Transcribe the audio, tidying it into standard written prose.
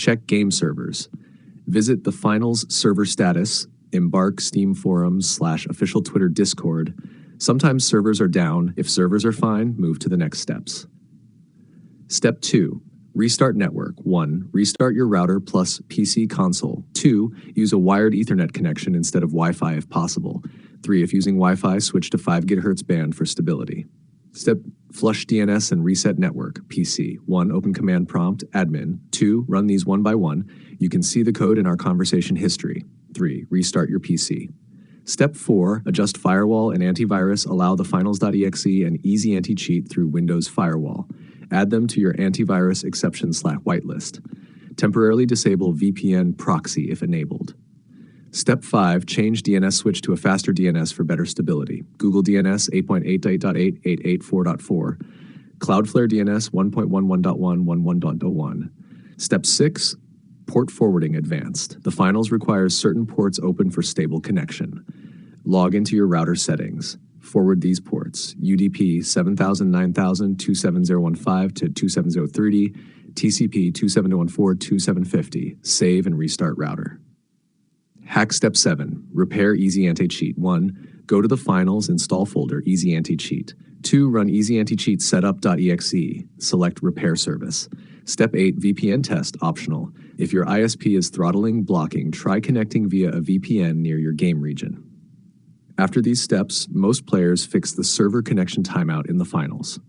Check game servers. Visit the finals server status, Embark Steam forums / official Twitter Discord. Sometimes servers are down. If servers are fine, move to the next steps. Step 2. Restart network. 1. Restart your router plus PC console. 2. Use a wired Ethernet connection instead of Wi-Fi if possible. 3. If using Wi-Fi, switch to 5 GHz band for stability. Step flush DNS and reset network. PC. 1. Open command prompt, admin. 2. Run these one by one. You can see the code in our conversation history. 3. Restart your PC. Step 4. Adjust firewall and antivirus. Allow the finals.exe and easy anti-cheat through Windows Firewall. Add them to your antivirus exception / whitelist. Temporarily disable VPN proxy if enabled. Step 5. Change DNS switch to a faster DNS for better stability. Google DNS 8.8.8, 884.4. Cloudflare DNS 1.11.1, Step 6. Port forwarding advanced. The finals requires certain ports open for stable connection. Log into your router settings. Forward these ports: UDP 7000 9000 27015 to 27030, TCP 2714 2750. Save and restart router. Hack Step 7. Repair Easy Anti-Cheat. 1. Go to the finals install folder Easy Anti-Cheat. 2. Run Easy Anti-Cheat setup.exe. Select Repair Service. Step 8. VPN test optional. If your ISP is throttling, blocking, try connecting via a VPN near your game region. After these steps, most players fix the server connection timeout in the finals.